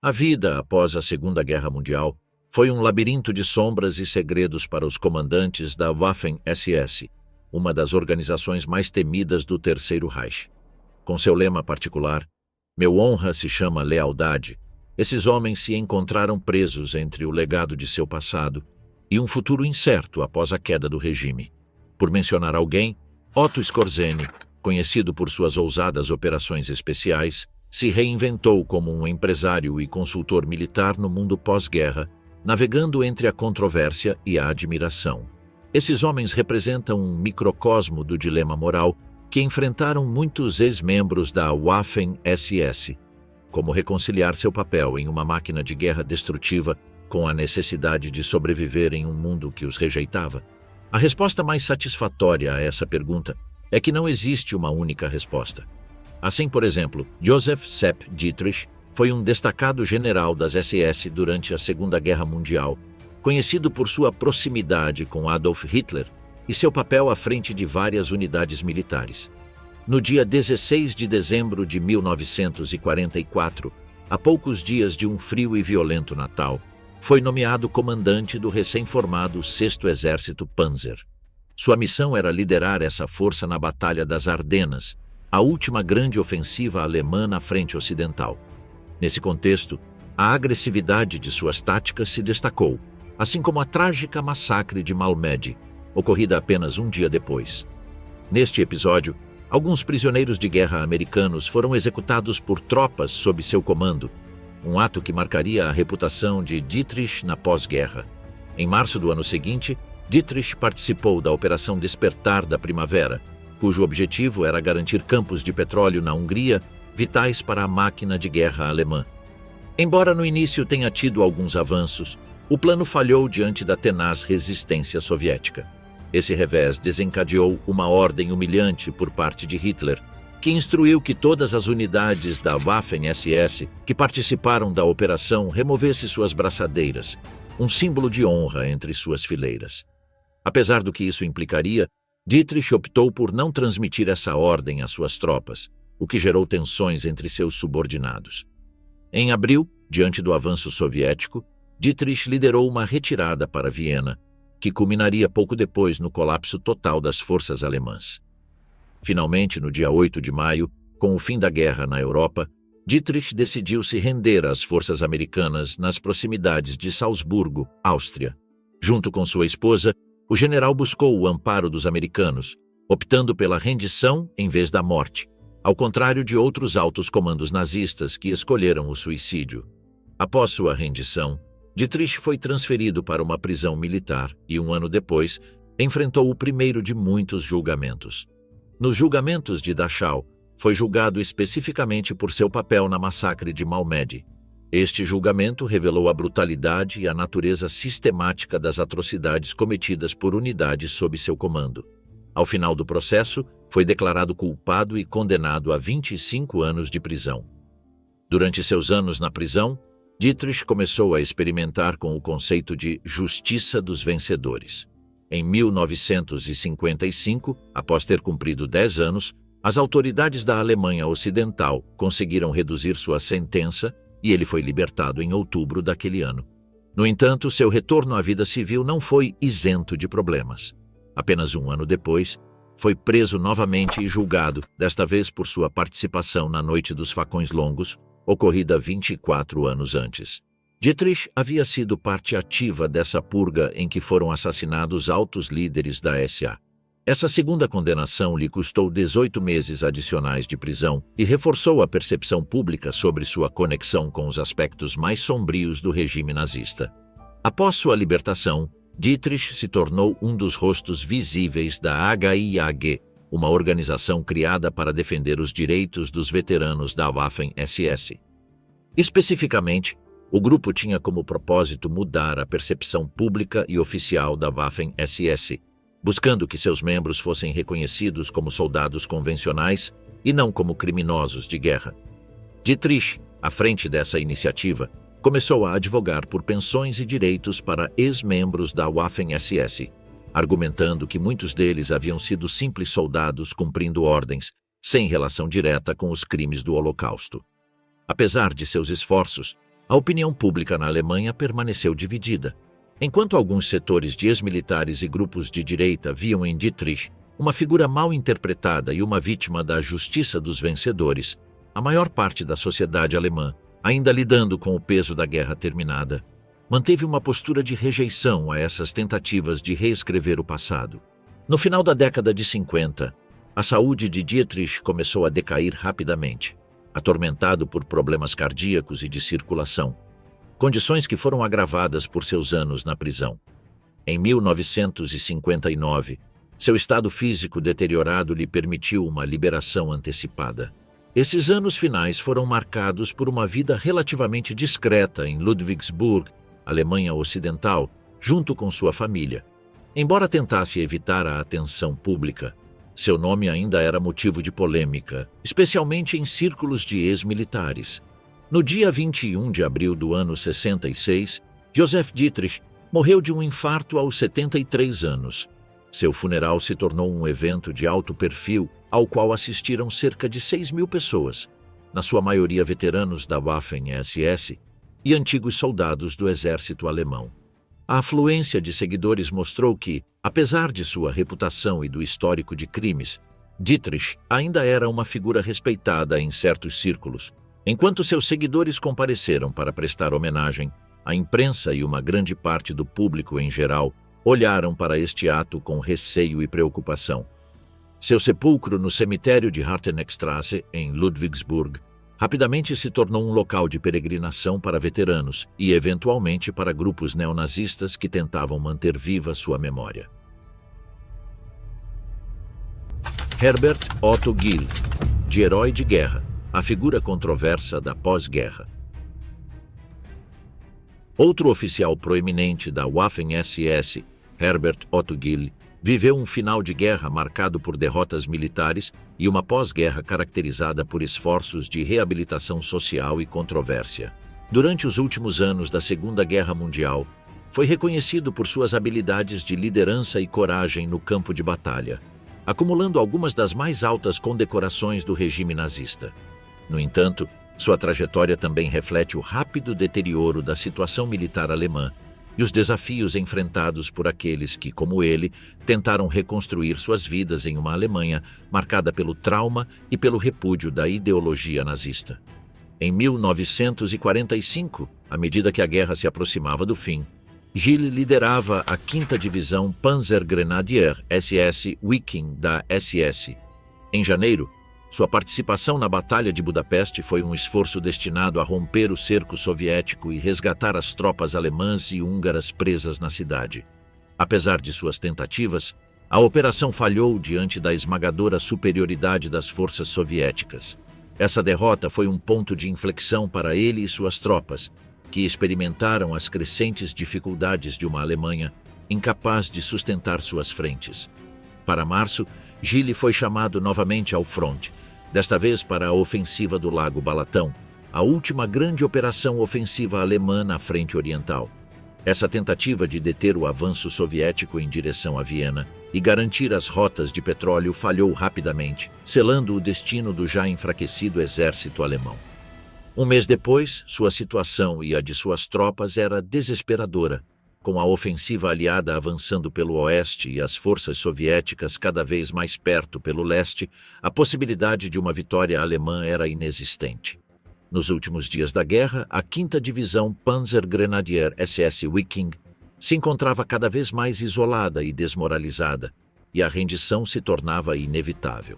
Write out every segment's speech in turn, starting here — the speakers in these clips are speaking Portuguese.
A vida após a Segunda Guerra Mundial foi um labirinto de sombras e segredos para os comandantes da Waffen-SS, uma das organizações mais temidas do Terceiro Reich. Com seu lema particular, "Meu honra se chama lealdade", esses homens se encontraram presos entre o legado de seu passado e um futuro incerto após a queda do regime. Por mencionar alguém, Otto Skorzeny, conhecido por suas ousadas operações especiais, se reinventou como um empresário e consultor militar no mundo pós-guerra, navegando entre a controvérsia e a admiração. Esses homens representam um microcosmo do dilema moral que enfrentaram muitos ex-membros da Waffen-SS. Como reconciliar seu papel em uma máquina de guerra destrutiva com a necessidade de sobreviver em um mundo que os rejeitava? A resposta mais satisfatória a essa pergunta é que não existe uma única resposta. Assim, por exemplo, Joseph Sepp Dietrich foi um destacado general das SS durante a Segunda Guerra Mundial, conhecido por sua proximidade com Adolf Hitler e seu papel à frente de várias unidades militares. No dia 16 de dezembro de 1944, a poucos dias de um frio e violento Natal, foi nomeado comandante do recém-formado 6º Exército Panzer. Sua missão era liderar essa força na Batalha das Ardenas, a última grande ofensiva alemã na frente ocidental. Nesse contexto, a agressividade de suas táticas se destacou, assim como a trágica massacre de Malmedy, ocorrida apenas um dia depois. Neste episódio, alguns prisioneiros de guerra americanos foram executados por tropas sob seu comando, um ato que marcaria a reputação de Dietrich na pós-guerra. Em março do ano seguinte, Dietrich participou da Operação Despertar da Primavera, cujo objetivo era garantir campos de petróleo na Hungria, vitais para a máquina de guerra alemã. Embora no início tenha tido alguns avanços, o plano falhou diante da tenaz resistência soviética. Esse revés desencadeou uma ordem humilhante por parte de Hitler, que instruiu que todas as unidades da Waffen-SS que participaram da operação removessem suas braçadeiras, um símbolo de honra entre suas fileiras. Apesar do que isso implicaria, Dietrich optou por não transmitir essa ordem às suas tropas, o que gerou tensões entre seus subordinados. Em abril, diante do avanço soviético, Dietrich liderou uma retirada para Viena, que culminaria pouco depois no colapso total das forças alemãs. Finalmente, no dia 8 de maio, com o fim da guerra na Europa, Dietrich decidiu se render às forças americanas nas proximidades de Salzburgo, Áustria. Junto com sua esposa, o general buscou o amparo dos americanos, optando pela rendição em vez da morte, ao contrário de outros altos comandos nazistas que escolheram o suicídio. Após sua rendição, Dietrich foi transferido para uma prisão militar e, um ano depois, enfrentou o primeiro de muitos julgamentos. Nos julgamentos de Dachau, foi julgado especificamente por seu papel na massacre de Malmedy. Este julgamento revelou a brutalidade e a natureza sistemática das atrocidades cometidas por unidades sob seu comando. Ao final do processo, foi declarado culpado e condenado a 25 anos de prisão. Durante seus anos na prisão, Dietrich começou a experimentar com o conceito de justiça dos vencedores. Em 1955, após ter cumprido 10 anos, as autoridades da Alemanha Ocidental conseguiram reduzir sua sentença e ele foi libertado em outubro daquele ano. No entanto, seu retorno à vida civil não foi isento de problemas. Apenas um ano depois, foi preso novamente e julgado, desta vez por sua participação na Noite dos Facões Longos, ocorrida 24 anos antes. Dietrich havia sido parte ativa dessa purga em que foram assassinados altos líderes da SA. Essa segunda condenação lhe custou 18 meses adicionais de prisão e reforçou a percepção pública sobre sua conexão com os aspectos mais sombrios do regime nazista. Após sua libertação, Dietrich se tornou um dos rostos visíveis da HIAG, uma organização criada para defender os direitos dos veteranos da Waffen-SS. Especificamente, o grupo tinha como propósito mudar a percepção pública e oficial da Waffen-SS, buscando que seus membros fossem reconhecidos como soldados convencionais e não como criminosos de guerra. Dietrich, à frente dessa iniciativa, começou a advogar por pensões e direitos para ex-membros da Waffen-SS, argumentando que muitos deles haviam sido simples soldados cumprindo ordens, sem relação direta com os crimes do Holocausto. Apesar de seus esforços, A opinião pública na Alemanha permaneceu dividida. Enquanto alguns setores de ex-militares e grupos de direita viam em Dietrich uma figura mal interpretada e uma vítima da justiça dos vencedores, a maior parte da sociedade alemã, ainda lidando com o peso da guerra terminada, manteve uma postura de rejeição a essas tentativas de reescrever o passado. No final da década de 50, a saúde de Dietrich começou a decair rapidamente, atormentado por problemas cardíacos e de circulação, condições que foram agravadas por seus anos na prisão. Em 1959, seu estado físico deteriorado lhe permitiu uma liberação antecipada. Esses anos finais foram marcados por uma vida relativamente discreta em Ludwigsburg, Alemanha Ocidental, junto com sua família. Embora tentasse evitar a atenção pública, seu nome ainda era motivo de polêmica, especialmente em círculos de ex-militares. No dia 21 de abril do ano 66, Joseph Dietrich morreu de um infarto aos 73 anos. Seu funeral se tornou um evento de alto perfil ao qual assistiram cerca de 6.000 pessoas, na sua maioria veteranos da Waffen-SS e antigos soldados do exército alemão. A afluência de seguidores mostrou que, apesar de sua reputação e do histórico de crimes, Dietrich ainda era uma figura respeitada em certos círculos. Enquanto seus seguidores compareceram para prestar homenagem, a imprensa e uma grande parte do público em geral olharam para este ato com receio e preocupação. Seu sepulcro no cemitério de Hartenegstrasse, em Ludwigsburg, rapidamente se tornou um local de peregrinação para veteranos e, eventualmente, para grupos neonazistas que tentavam manter viva sua memória. Herbert Otto Gill, de herói de guerra, a figura controversa da pós-guerra. Outro oficial proeminente da Waffen-SS, Herbert Otto Gill, viveu um final de guerra marcado por derrotas militares e uma pós-guerra caracterizada por esforços de reabilitação social e controvérsia. Durante os últimos anos da Segunda Guerra Mundial, foi reconhecido por suas habilidades de liderança e coragem no campo de batalha, acumulando algumas das mais altas condecorações do regime nazista. No entanto, sua trajetória também reflete o rápido deterioro da situação militar alemã e os desafios enfrentados por aqueles que, como ele, tentaram reconstruir suas vidas em uma Alemanha marcada pelo trauma e pelo repúdio da ideologia nazista. Em 1945, à medida que a guerra se aproximava do fim, Gill liderava a 5ª Divisão Panzergrenadier SS Wiking da SS. Em janeiro, sua participação na Batalha de Budapeste foi um esforço destinado a romper o cerco soviético e resgatar as tropas alemãs e húngaras presas na cidade. Apesar de suas tentativas, a operação falhou diante da esmagadora superioridade das forças soviéticas. Essa derrota foi um ponto de inflexão para ele e suas tropas, que experimentaram as crescentes dificuldades de uma Alemanha incapaz de sustentar suas frentes. Para março, Gill foi chamado novamente ao fronte, desta vez para a ofensiva do Lago Balatão, a última grande operação ofensiva alemã na frente oriental. Essa tentativa de deter o avanço soviético em direção a Viena e garantir as rotas de petróleo falhou rapidamente, selando o destino do já enfraquecido exército alemão. Um mês depois, sua situação e a de suas tropas era desesperadora, com a ofensiva aliada avançando pelo oeste e as forças soviéticas cada vez mais perto pelo leste, a possibilidade de uma vitória alemã era inexistente. Nos últimos dias da guerra, a 5ª Divisão Panzergrenadier SS Wiking se encontrava cada vez mais isolada e desmoralizada, e a rendição se tornava inevitável.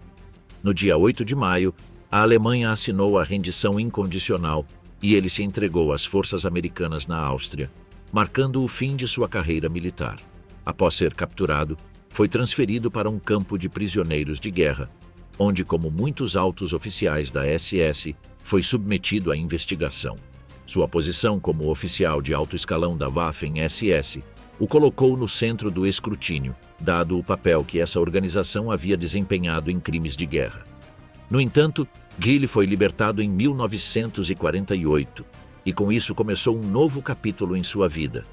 No dia 8 de maio, a Alemanha assinou a rendição incondicional e ele se entregou às forças americanas na Áustria, marcando o fim de sua carreira militar. Após ser capturado, foi transferido para um campo de prisioneiros de guerra, onde, como muitos altos oficiais da SS, foi submetido à investigação. Sua posição como oficial de alto escalão da Waffen-SS o colocou no centro do escrutínio, dado o papel que essa organização havia desempenhado em crimes de guerra. No entanto, Gill foi libertado em 1948, e com isso começou um novo capítulo em sua vida.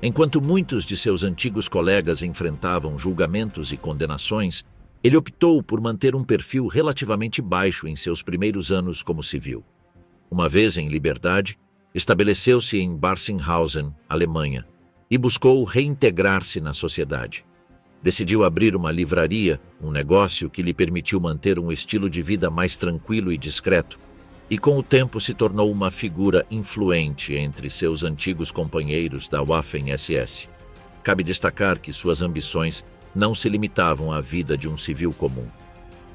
Enquanto muitos de seus antigos colegas enfrentavam julgamentos e condenações, ele optou por manter um perfil relativamente baixo em seus primeiros anos como civil. Uma vez em liberdade, Estabeleceu-se em Barsinghausen, Alemanha, e buscou reintegrar-se na sociedade. Decidiu abrir uma livraria, um negócio que lhe permitiu manter um estilo de vida mais tranquilo e discreto, e com o tempo se tornou uma figura influente entre seus antigos companheiros da Waffen-SS. Cabe destacar que suas ambições não se limitavam à vida de um civil comum.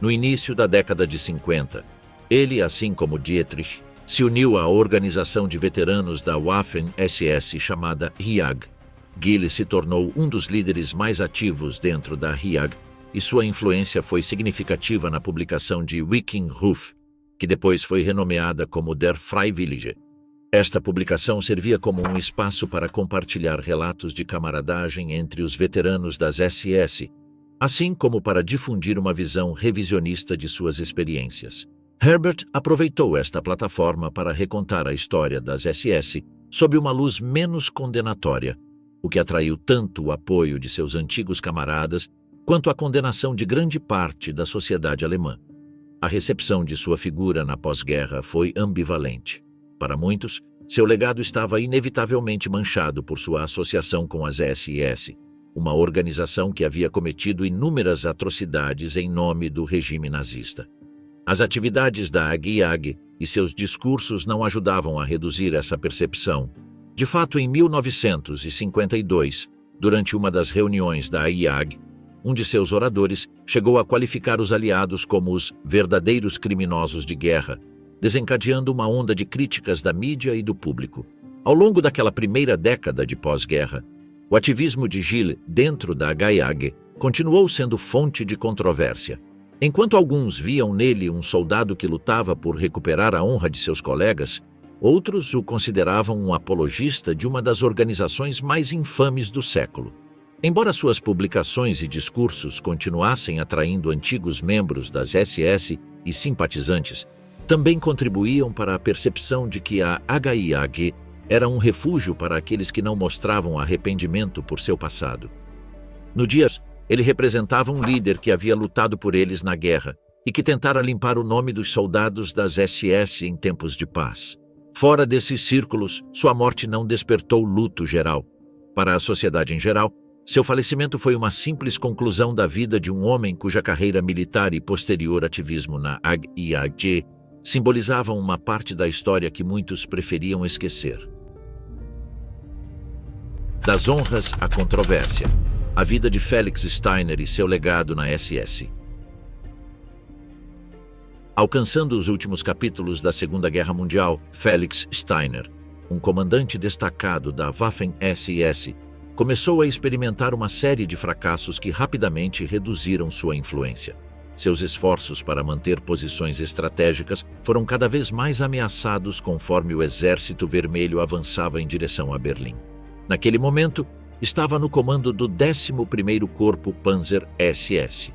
No início da década de 50, ele, assim como Dietrich, se uniu à organização de veteranos da Waffen-SS chamada RIAG. Gilles se tornou um dos líderes mais ativos dentro da RIAG e sua influência foi significativa na publicação de Wickenruf, que depois foi renomeada como Der Freiwillige. Esta publicação servia como um espaço para compartilhar relatos de camaradagem entre os veteranos das SS, assim como para difundir uma visão revisionista de suas experiências. Herbert aproveitou esta plataforma para recontar a história das SS sob uma luz menos condenatória, o que atraiu tanto o apoio de seus antigos camaradas quanto a condenação de grande parte da sociedade alemã. A recepção de sua figura na pós-guerra foi ambivalente. Para muitos, seu legado estava inevitavelmente manchado por sua associação com as SS, uma organização que havia cometido inúmeras atrocidades em nome do regime nazista. As atividades da AG e seus discursos não ajudavam a reduzir essa percepção. De fato, em 1952, durante uma das reuniões da IAG, um de seus oradores chegou a qualificar os aliados como os verdadeiros criminosos de guerra, desencadeando uma onda de críticas da mídia e do público. Ao longo daquela primeira década de pós-guerra, o ativismo de Gilles dentro da HIAG continuou sendo fonte de controvérsia. Enquanto alguns viam nele um soldado que lutava por recuperar a honra de seus colegas, outros o consideravam um apologista de uma das organizações mais infames do século. Embora suas publicações e discursos continuassem atraindo antigos membros das SS e simpatizantes, também contribuíam para a percepção de que a HIAG era um refúgio para aqueles que não mostravam arrependimento por seu passado. No dia, ele representava um líder que havia lutado por eles na guerra e que tentara limpar o nome dos soldados das SS em tempos de paz. Fora desses círculos, sua morte não despertou luto geral. Para a sociedade em geral, seu falecimento foi uma simples conclusão da vida de um homem cuja carreira militar e posterior ativismo na HIAG simbolizavam uma parte da história que muitos preferiam esquecer. Das honras à controvérsia. A vida de Felix Steiner e seu legado na SS. Alcançando os últimos capítulos da Segunda Guerra Mundial, Felix Steiner, um comandante destacado da Waffen-SS, começou a experimentar uma série de fracassos que rapidamente reduziram sua influência. Seus esforços para manter posições estratégicas foram cada vez mais ameaçados conforme o Exército Vermelho avançava em direção a Berlim. Naquele momento, estava no comando do 11º Corpo Panzer SS,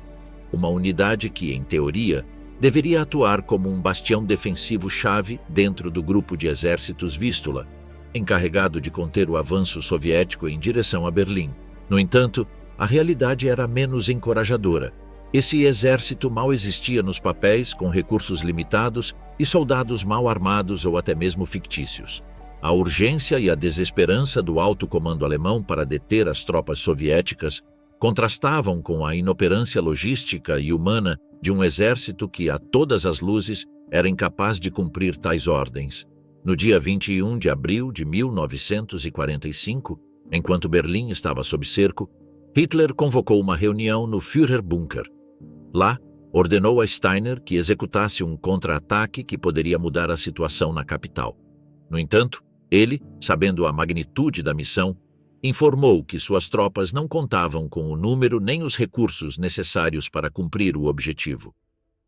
uma unidade que, em teoria, deveria atuar como um bastião defensivo-chave dentro do grupo de exércitos Vístula, encarregado de conter o avanço soviético em direção a Berlim. No entanto, a realidade era menos encorajadora. Esse exército mal existia nos papéis, com recursos limitados e soldados mal armados ou até mesmo fictícios. A urgência e a desesperança do alto comando alemão para deter as tropas soviéticas contrastavam com a inoperância logística e humana de um exército que, a todas as luzes, era incapaz de cumprir tais ordens. No dia 21 de abril de 1945, enquanto Berlim estava sob cerco, Hitler convocou uma reunião no Führerbunker. Lá, ordenou a Steiner que executasse um contra-ataque que poderia mudar a situação na capital. No entanto, ele, sabendo a magnitude da missão, informou que suas tropas não contavam com o número nem os recursos necessários para cumprir o objetivo.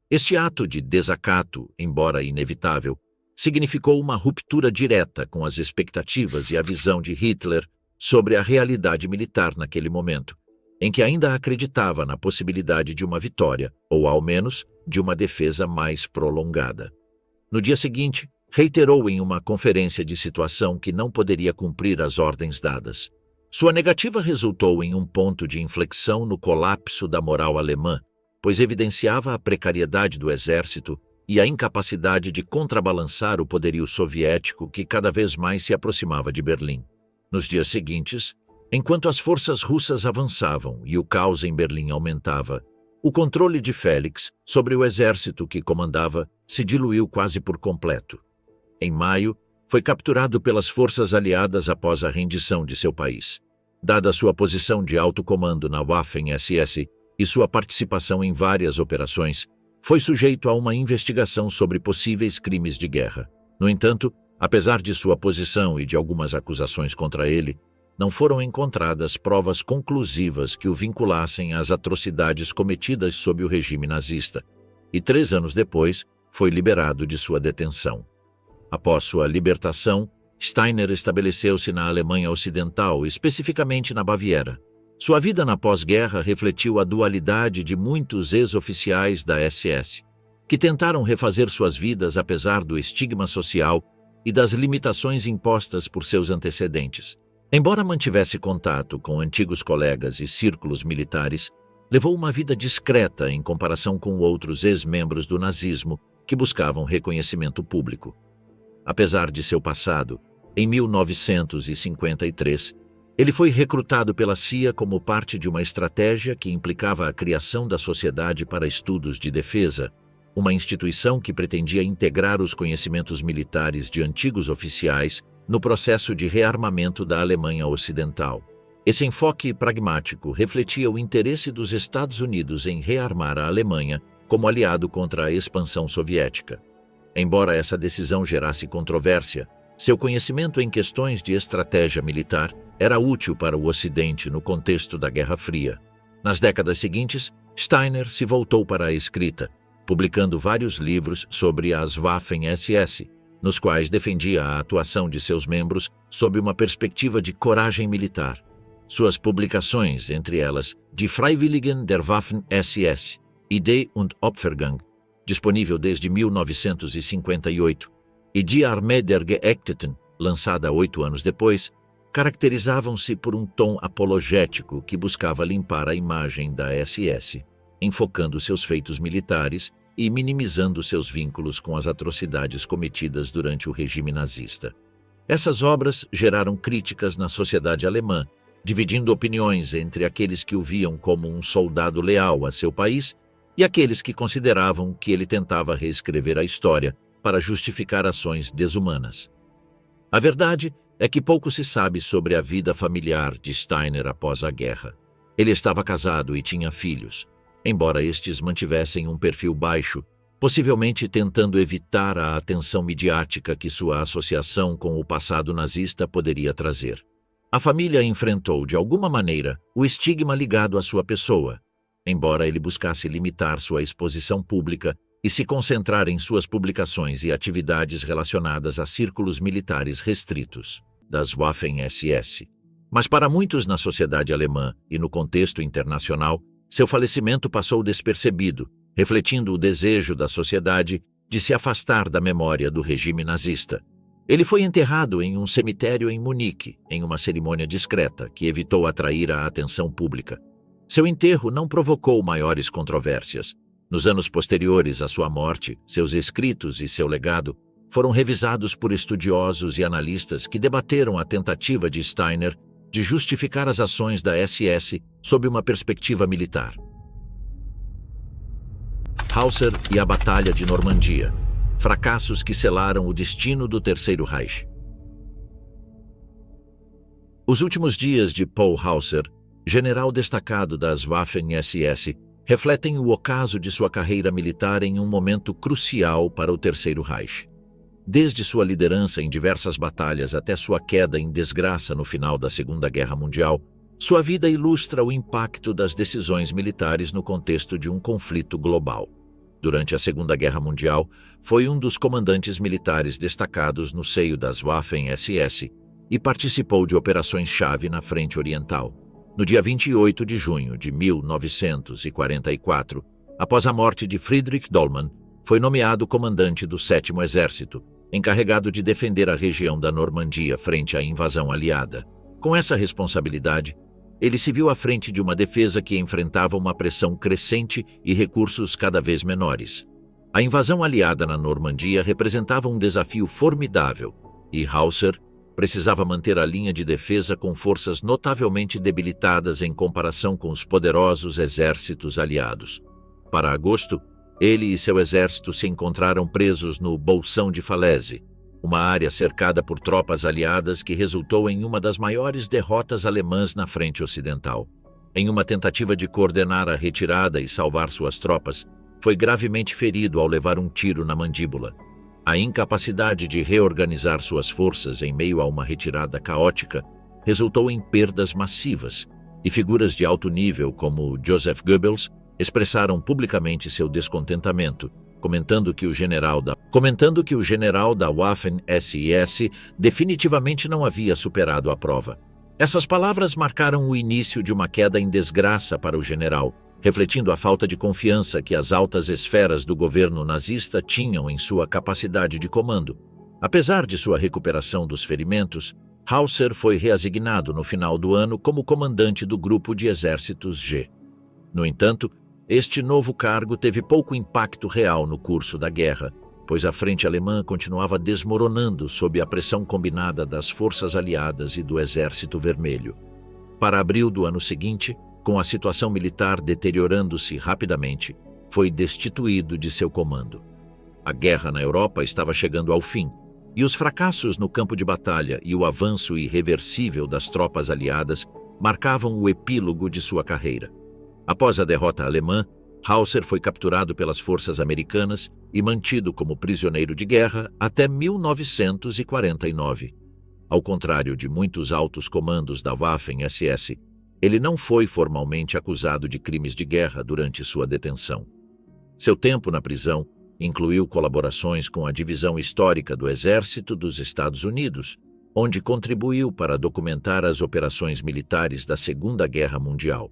Este ato de desacato, embora inevitável, significou uma ruptura direta com as expectativas e a visão de Hitler sobre a realidade militar naquele momento, em que ainda acreditava na possibilidade de uma vitória, ou ao menos de uma defesa mais prolongada. No dia seguinte, reiterou em uma conferência de situação que não poderia cumprir as ordens dadas. Sua negativa resultou em um ponto de inflexão no colapso da moral alemã, pois evidenciava a precariedade do exército e a incapacidade de contrabalançar o poderio soviético que cada vez mais se aproximava de Berlim. Nos dias seguintes, enquanto as forças russas avançavam e o caos em Berlim aumentava, o controle de Félix sobre o exército que comandava se diluiu quase por completo. Em maio, foi capturado pelas forças aliadas após a rendição de seu país. Dada sua posição de alto comando na Waffen-SS e sua participação em várias operações, foi sujeito a uma investigação sobre possíveis crimes de guerra. No entanto, apesar de sua posição e de algumas acusações contra ele, não foram encontradas provas conclusivas que o vinculassem às atrocidades cometidas sob o regime nazista, e 3 anos depois foi liberado de sua detenção. Após sua libertação, Steiner estabeleceu-se na Alemanha Ocidental, especificamente na Baviera. Sua vida na pós-guerra refletiu a dualidade de muitos ex-oficiais da SS, que tentaram refazer suas vidas apesar do estigma social e das limitações impostas por seus antecedentes. Embora mantivesse contato com antigos colegas e círculos militares, levou uma vida discreta em comparação com outros ex-membros do nazismo que buscavam reconhecimento público. Apesar de seu passado, em 1953, ele foi recrutado pela CIA como parte de uma estratégia que implicava a criação da Sociedade para Estudos de Defesa, uma instituição que pretendia integrar os conhecimentos militares de antigos oficiais no processo de rearmamento da Alemanha Ocidental. Esse enfoque pragmático refletia o interesse dos Estados Unidos em rearmar a Alemanha como aliado contra a expansão soviética. Embora essa decisão gerasse controvérsia, seu conhecimento em questões de estratégia militar era útil para o Ocidente no contexto da Guerra Fria. Nas décadas seguintes, Steiner se voltou para a escrita, publicando vários livros sobre as Waffen-SS, nos quais defendia a atuação de seus membros sob uma perspectiva de coragem militar. Suas publicações, entre elas Die Freiwilligen der Waffen-SS, Idee und Opfergang, disponível desde 1958, e Die Armee der Geächteten, lançada 8 anos depois, caracterizavam-se por um tom apologético que buscava limpar a imagem da SS, enfocando seus feitos militares e minimizando seus vínculos com as atrocidades cometidas durante o regime nazista. Essas obras geraram críticas na sociedade alemã, dividindo opiniões entre aqueles que o viam como um soldado leal a seu país e aqueles que consideravam que ele tentava reescrever a história para justificar ações desumanas. A verdade é que pouco se sabe sobre a vida familiar de Steiner após a guerra. Ele estava casado e tinha filhos, embora estes mantivessem um perfil baixo, possivelmente tentando evitar a atenção midiática que sua associação com o passado nazista poderia trazer. A família enfrentou, de alguma maneira, o estigma ligado à sua pessoa, embora ele buscasse limitar sua exposição pública e se concentrar em suas publicações e atividades relacionadas a círculos militares restritos das Waffen-SS. Mas para muitos na sociedade alemã e no contexto internacional, seu falecimento passou despercebido, refletindo o desejo da sociedade de se afastar da memória do regime nazista. Ele foi enterrado em um cemitério em Munique, em uma cerimônia discreta que evitou atrair a atenção pública. Seu enterro não provocou maiores controvérsias. Nos anos posteriores à sua morte, seus escritos e seu legado foram revisados por estudiosos e analistas que debateram a tentativa de Steiner de justificar as ações da SS sob uma perspectiva militar. Hauser e a Batalha de Normandia, fracassos que selaram o destino do Terceiro Reich. Os últimos dias de Paul Hauser, general destacado das Waffen-SS, refletem o ocaso de sua carreira militar em um momento crucial para o Terceiro Reich. Desde sua liderança em diversas batalhas até sua queda em desgraça no final da Segunda Guerra Mundial, sua vida ilustra o impacto das decisões militares no contexto de um conflito global. Durante a Segunda Guerra Mundial, foi um dos comandantes militares destacados no seio das Waffen-SS e participou de operações-chave na Frente Oriental. No dia 28 de junho de 1944, após a morte de Friedrich Dollmann, foi nomeado comandante do 7º Exército, encarregado de defender a região da Normandia frente à invasão aliada. Com essa responsabilidade, ele se viu à frente de uma defesa que enfrentava uma pressão crescente e recursos cada vez menores. A invasão aliada na Normandia representava um desafio formidável e Hauser precisava manter a linha de defesa com forças notavelmente debilitadas em comparação com os poderosos exércitos aliados. Para agosto, ele e seu exército se encontraram presos no Bolsão de Falaise, uma área cercada por tropas aliadas que resultou em uma das maiores derrotas alemãs na frente ocidental. Em uma tentativa de coordenar a retirada e salvar suas tropas, foi gravemente ferido ao levar um tiro na mandíbula. A incapacidade de reorganizar suas forças em meio a uma retirada caótica resultou em perdas massivas, e figuras de alto nível como Joseph Goebbels expressaram publicamente seu descontentamento, comentando que o general da Waffen-SS definitivamente não havia superado a prova. Essas palavras marcaram o início de uma queda em desgraça para o general, refletindo a falta de confiança que as altas esferas do governo nazista tinham em sua capacidade de comando. Apesar de sua recuperação dos ferimentos, Hauser foi reasignado no final do ano como comandante do Grupo de Exércitos G. No entanto, este novo cargo teve pouco impacto real no curso da guerra, pois a frente alemã continuava desmoronando sob a pressão combinada das forças aliadas e do Exército Vermelho. Para abril do ano seguinte, com a situação militar deteriorando-se rapidamente, foi destituído de seu comando. A guerra na Europa estava chegando ao fim, e os fracassos no campo de batalha e o avanço irreversível das tropas aliadas marcavam o epílogo de sua carreira. Após a derrota alemã, Hauser foi capturado pelas forças americanas e mantido como prisioneiro de guerra até 1949. Ao contrário de muitos altos comandos da Waffen-SS, ele não foi formalmente acusado de crimes de guerra durante sua detenção. Seu tempo na prisão incluiu colaborações com a Divisão Histórica do Exército dos Estados Unidos, onde contribuiu para documentar as operações militares da Segunda Guerra Mundial.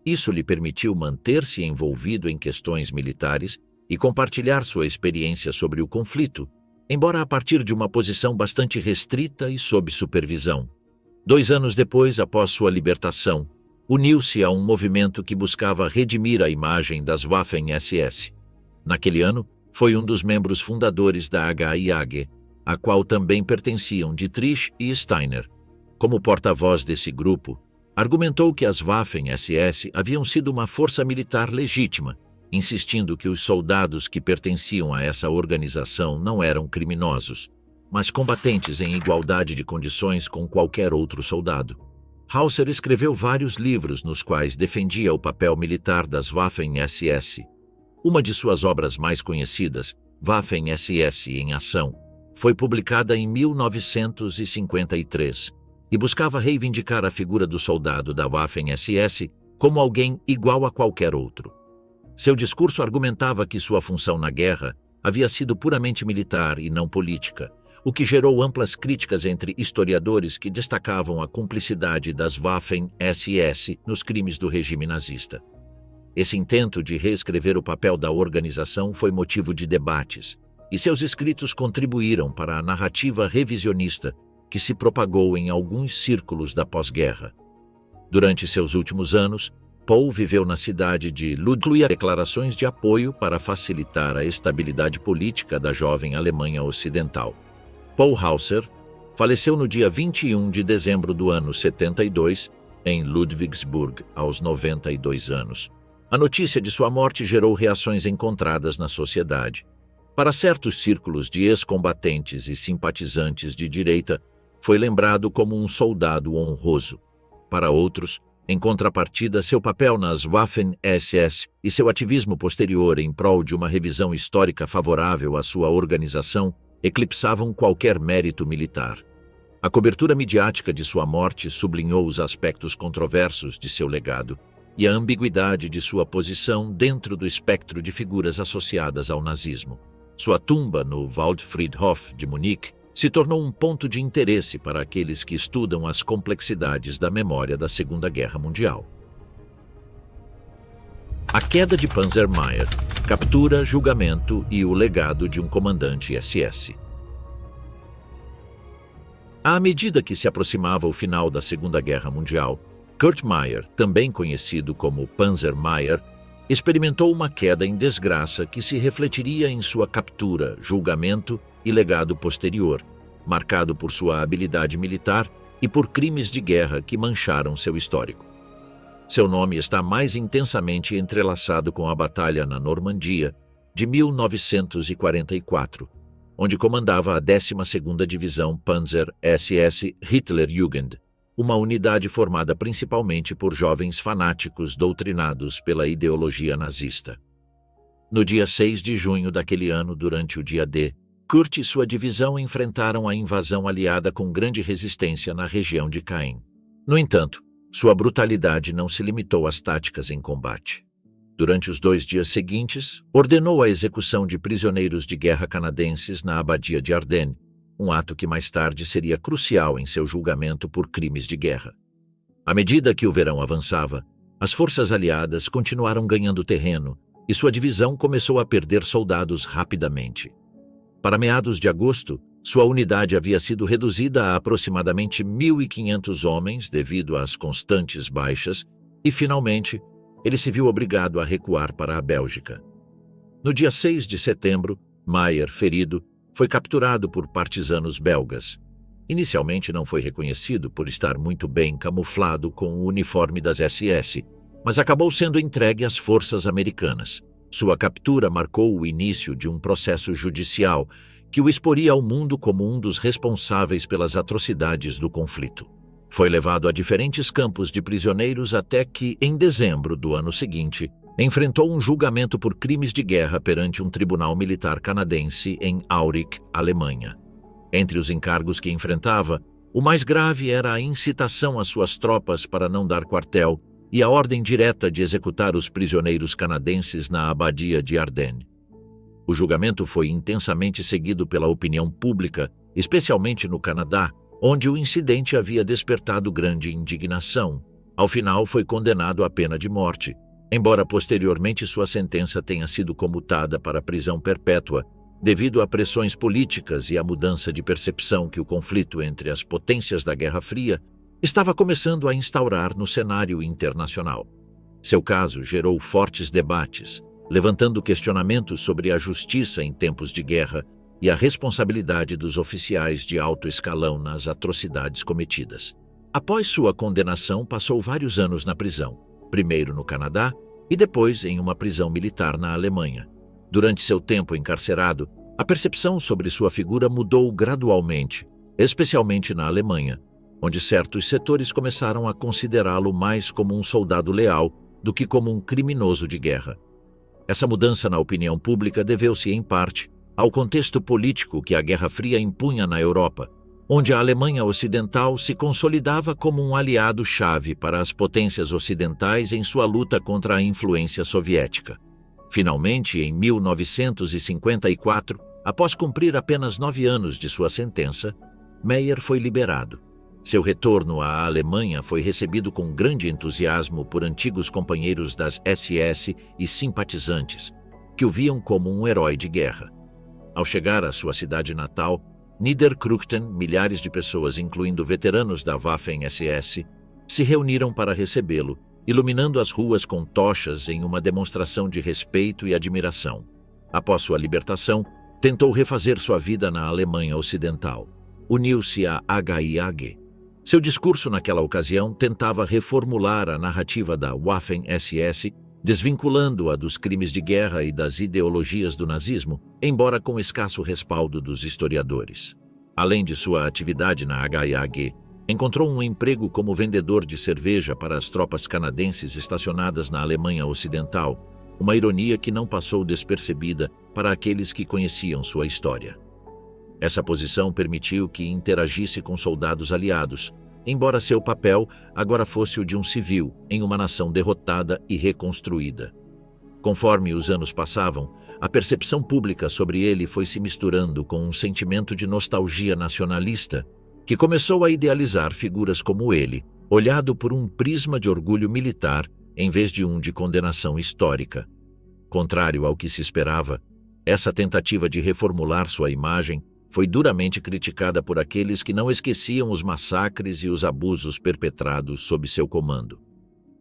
Isso lhe permitiu manter-se envolvido em questões militares e compartilhar sua experiência sobre o conflito, embora a partir de uma posição bastante restrita e sob supervisão. 2 anos depois, após sua libertação, uniu-se a um movimento que buscava redimir a imagem das Waffen-SS. Naquele ano, foi um dos membros fundadores da HIAG, a qual também pertenciam Dietrich e Steiner. Como porta-voz desse grupo, argumentou que as Waffen-SS haviam sido uma força militar legítima, insistindo que os soldados que pertenciam a essa organização não eram criminosos, mas combatentes em igualdade de condições com qualquer outro soldado. Hauser escreveu vários livros nos quais defendia o papel militar das Waffen-SS. Uma de suas obras mais conhecidas, Waffen-SS em Ação, foi publicada em 1953 e buscava reivindicar a figura do soldado da Waffen-SS como alguém igual a qualquer outro. Seu discurso argumentava que sua função na guerra havia sido puramente militar e não política, o que gerou amplas críticas entre historiadores que destacavam a cumplicidade das Waffen-SS nos crimes do regime nazista. Esse intento de reescrever o papel da organização foi motivo de debates, e seus escritos contribuíram para a narrativa revisionista que se propagou em alguns círculos da pós-guerra. Durante seus últimos anos, Paul viveu na cidade de Lud, incluía declarações de apoio para facilitar a estabilidade política da jovem Alemanha Ocidental. Paul Hauser faleceu no dia 21 de dezembro do ano 72, em Ludwigsburg, aos 92 anos. A notícia de sua morte gerou reações encontradas na sociedade. Para certos círculos de ex-combatentes e simpatizantes de direita, foi lembrado como um soldado honroso. Para outros, em contrapartida, seu papel nas Waffen-SS e seu ativismo posterior em prol de uma revisão histórica favorável à sua organização eclipsavam qualquer mérito militar. A cobertura midiática de sua morte sublinhou os aspectos controversos de seu legado e a ambiguidade de sua posição dentro do espectro de figuras associadas ao nazismo. Sua tumba no Waldfriedhof de Munique se tornou um ponto de interesse para aqueles que estudam as complexidades da memória da Segunda Guerra Mundial. A queda de Panzer Meyer, captura, julgamento e o legado de um comandante SS. À medida que se aproximava o final da Segunda Guerra Mundial, Kurt Meyer, também conhecido como Panzer Meyer, experimentou uma queda em desgraça que se refletiria em sua captura, julgamento e legado posterior, marcado por sua habilidade militar e por crimes de guerra que mancharam seu histórico. Seu nome está mais intensamente entrelaçado com a Batalha na Normandia de 1944, onde comandava a 12ª Divisão Panzer SS Hitlerjugend, uma unidade formada principalmente por jovens fanáticos doutrinados pela ideologia nazista. No dia 6 de junho daquele ano, durante o dia D, Kurt e sua divisão enfrentaram a invasão aliada com grande resistência na região de Caen. No entanto, sua brutalidade não se limitou às táticas em combate. Durante os 2 dias seguintes, ordenou a execução de prisioneiros de guerra canadenses na abadia de Ardennes, um ato que mais tarde seria crucial em seu julgamento por crimes de guerra. À medida que o verão avançava, as forças aliadas continuaram ganhando terreno e sua divisão começou a perder soldados rapidamente. Para meados de agosto, sua unidade havia sido reduzida a aproximadamente 1.500 homens devido às constantes baixas e, finalmente, ele se viu obrigado a recuar para a Bélgica. No dia 6 de setembro, Mayer, ferido, foi capturado por partisanos belgas. Inicialmente não foi reconhecido por estar muito bem camuflado com o uniforme das SS, mas acabou sendo entregue às forças americanas. Sua captura marcou o início de um processo judicial que o exporia ao mundo como um dos responsáveis pelas atrocidades do conflito. Foi levado a diferentes campos de prisioneiros até que, em dezembro do ano seguinte, enfrentou um julgamento por crimes de guerra perante um tribunal militar canadense em Aurich, Alemanha. Entre os encargos que enfrentava, o mais grave era a incitação às suas tropas para não dar quartel e a ordem direta de executar os prisioneiros canadenses na abadia de Ardennes. O julgamento foi intensamente seguido pela opinião pública, especialmente no Canadá, onde o incidente havia despertado grande indignação. Ao final, foi condenado à pena de morte, embora posteriormente sua sentença tenha sido comutada para prisão perpétua, devido a pressões políticas e à mudança de percepção que o conflito entre as potências da Guerra Fria estava começando a instaurar no cenário internacional. Seu caso gerou fortes debates, levantando questionamentos sobre a justiça em tempos de guerra e a responsabilidade dos oficiais de alto escalão nas atrocidades cometidas. Após sua condenação, passou vários anos na prisão, primeiro no Canadá e depois em uma prisão militar na Alemanha. Durante seu tempo encarcerado, a percepção sobre sua figura mudou gradualmente, especialmente na Alemanha, onde certos setores começaram a considerá-lo mais como um soldado leal do que como um criminoso de guerra. Essa mudança na opinião pública deveu-se, em parte, ao contexto político que a Guerra Fria impunha na Europa, onde a Alemanha Ocidental se consolidava como um aliado-chave para as potências ocidentais em sua luta contra a influência soviética. Finalmente, em 1954, após cumprir apenas 9 anos de sua sentença, Mayer foi liberado. Seu retorno à Alemanha foi recebido com grande entusiasmo por antigos companheiros das SS e simpatizantes, que o viam como um herói de guerra. Ao chegar à sua cidade natal, Niederkruchten, milhares de pessoas, incluindo veteranos da Waffen-SS, se reuniram para recebê-lo, iluminando as ruas com tochas em uma demonstração de respeito e admiração. Após sua libertação, tentou refazer sua vida na Alemanha Ocidental. Uniu-se à HIAG. Seu discurso naquela ocasião tentava reformular a narrativa da Waffen-SS, desvinculando-a dos crimes de guerra e das ideologias do nazismo, embora com escasso respaldo dos historiadores. Além de sua atividade na HIAG, encontrou um emprego como vendedor de cerveja para as tropas canadenses estacionadas na Alemanha Ocidental, uma ironia que não passou despercebida para aqueles que conheciam sua história. Essa posição permitiu que interagisse com soldados aliados, embora seu papel agora fosse o de um civil em uma nação derrotada e reconstruída. Conforme os anos passavam, a percepção pública sobre ele foi se misturando com um sentimento de nostalgia nacionalista, que começou a idealizar figuras como ele, olhado por um prisma de orgulho militar em vez de um de condenação histórica. Contrário ao que se esperava, essa tentativa de reformular sua imagem foi duramente criticada por aqueles que não esqueciam os massacres e os abusos perpetrados sob seu comando.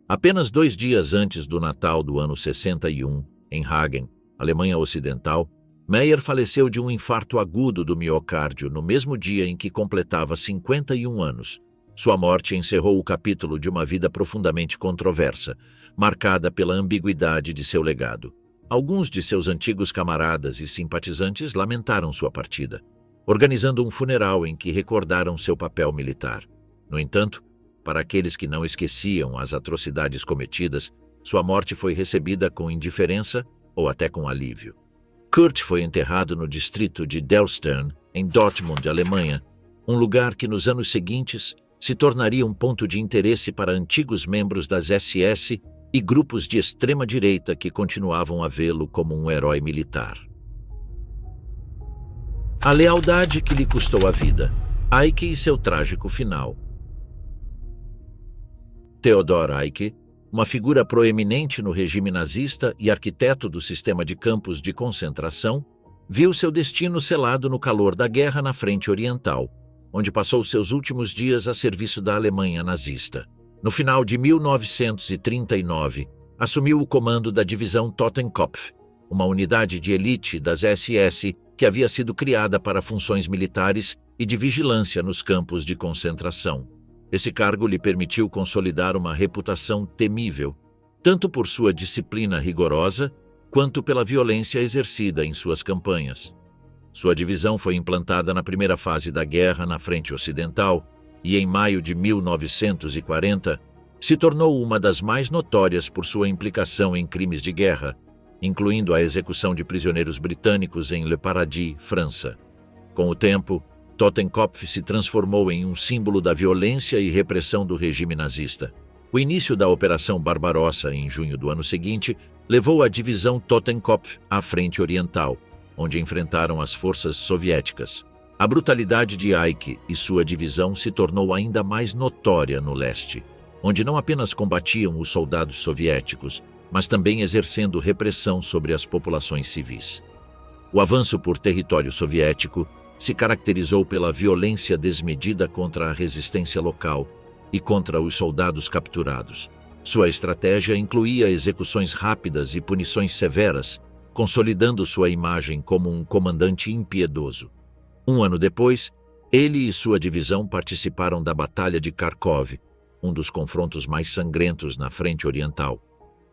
Apenas 2 dias antes do Natal do ano 61, em Hagen, Alemanha Ocidental, Meyer faleceu de um infarto agudo do miocárdio no mesmo dia em que completava 51 anos. Sua morte encerrou o capítulo de uma vida profundamente controversa, marcada pela ambiguidade de seu legado. Alguns de seus antigos camaradas e simpatizantes lamentaram sua partida, organizando um funeral em que recordaram seu papel militar. No entanto, para aqueles que não esqueciam as atrocidades cometidas, sua morte foi recebida com indiferença ou até com alívio. Kurt foi enterrado no distrito de Dellstern, em Dortmund, Alemanha, um lugar que nos anos seguintes se tornaria um ponto de interesse para antigos membros das SS e grupos de extrema-direita que continuavam a vê-lo como um herói militar. A lealdade que lhe custou a vida. Eicke e seu trágico final. Theodor Eicke, uma figura proeminente no regime nazista e arquiteto do sistema de campos de concentração, viu seu destino selado no calor da guerra na frente oriental, onde passou seus últimos dias a serviço da Alemanha nazista. No final de 1939, assumiu o comando da divisão Totenkopf, uma unidade de elite das SS que havia sido criada para funções militares e de vigilância nos campos de concentração. Esse cargo lhe permitiu consolidar uma reputação temível, tanto por sua disciplina rigorosa, quanto pela violência exercida em suas campanhas. Sua divisão foi implantada na primeira fase da guerra na frente ocidental e, em maio de 1940, se tornou uma das mais notórias por sua implicação em crimes de guerra, incluindo a execução de prisioneiros britânicos em Le Paradis, França. Com o tempo, Totenkopf se transformou em um símbolo da violência e repressão do regime nazista. O início da Operação Barbarossa, em junho do ano seguinte, levou a divisão Totenkopf à frente oriental, onde enfrentaram as forças soviéticas. A brutalidade de Eicke e sua divisão se tornou ainda mais notória no leste, onde não apenas combatiam os soldados soviéticos, mas também exercendo repressão sobre as populações civis. O avanço por território soviético se caracterizou pela violência desmedida contra a resistência local e contra os soldados capturados. Sua estratégia incluía execuções rápidas e punições severas, consolidando sua imagem como um comandante impiedoso. Um ano depois, ele e sua divisão participaram da Batalha de Kharkov, um dos confrontos mais sangrentos na frente oriental.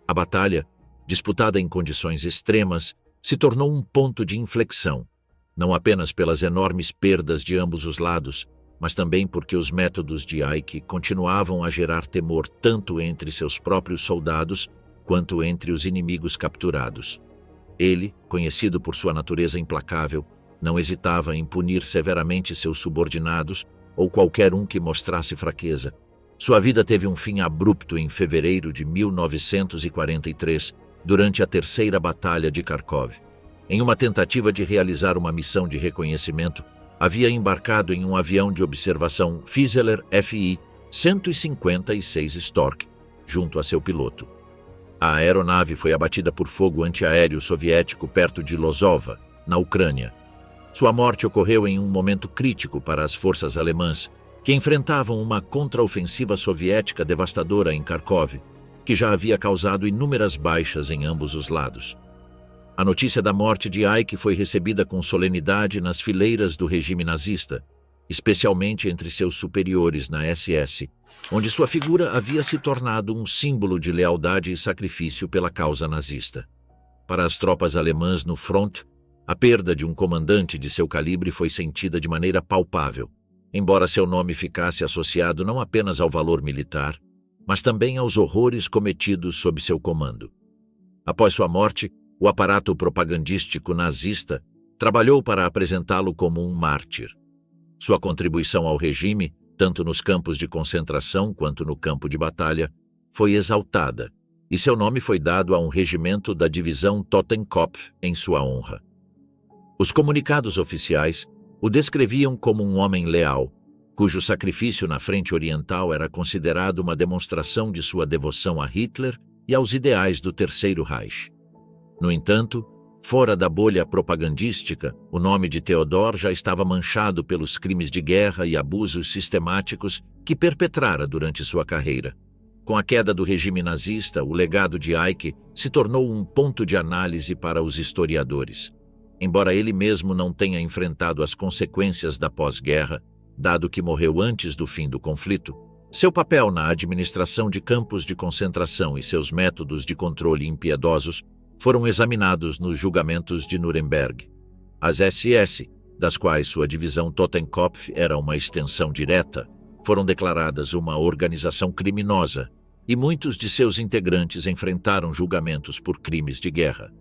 A batalha, disputada em condições extremas, se tornou um ponto de inflexão, não apenas pelas enormes perdas de ambos os lados, mas também porque os métodos de Eicke continuavam a gerar temor tanto entre seus próprios soldados quanto entre os inimigos capturados. Ele, conhecido por sua natureza implacável, não hesitava em punir severamente seus subordinados ou qualquer um que mostrasse fraqueza. Sua vida teve um fim abrupto em fevereiro de 1943, durante a Terceira Batalha de Kharkov. Em uma tentativa de realizar uma missão de reconhecimento, havia embarcado em um avião de observação Fieseler Fi-156 Stork, junto a seu piloto. A aeronave foi abatida por fogo antiaéreo soviético perto de Lozova, na Ucrânia. Sua morte ocorreu em um momento crítico para as forças alemãs, que enfrentavam uma contraofensiva soviética devastadora em Kharkov, que já havia causado inúmeras baixas em ambos os lados. A notícia da morte de Eicke foi recebida com solenidade nas fileiras do regime nazista, especialmente entre seus superiores na SS, onde sua figura havia se tornado um símbolo de lealdade e sacrifício pela causa nazista. Para as tropas alemãs no front, a perda de um comandante de seu calibre foi sentida de maneira palpável, embora seu nome ficasse associado não apenas ao valor militar, mas também aos horrores cometidos sob seu comando. Após sua morte, o aparato propagandístico nazista trabalhou para apresentá-lo como um mártir. Sua contribuição ao regime, tanto nos campos de concentração quanto no campo de batalha, foi exaltada, e seu nome foi dado a um regimento da divisão Totenkopf em sua honra. Os comunicados oficiais o descreviam como um homem leal, cujo sacrifício na frente oriental era considerado uma demonstração de sua devoção a Hitler e aos ideais do Terceiro Reich. No entanto, fora da bolha propagandística, o nome de Theodor já estava manchado pelos crimes de guerra e abusos sistemáticos que perpetrara durante sua carreira. Com a queda do regime nazista, o legado de Eiche se tornou um ponto de análise para os historiadores. Embora ele mesmo não tenha enfrentado as consequências da pós-guerra, dado que morreu antes do fim do conflito, seu papel na administração de campos de concentração e seus métodos de controle impiedosos foram examinados nos julgamentos de Nuremberg. As SS, das quais sua divisão Totenkopf era uma extensão direta, foram declaradas uma organização criminosa e muitos de seus integrantes enfrentaram julgamentos por crimes de guerra.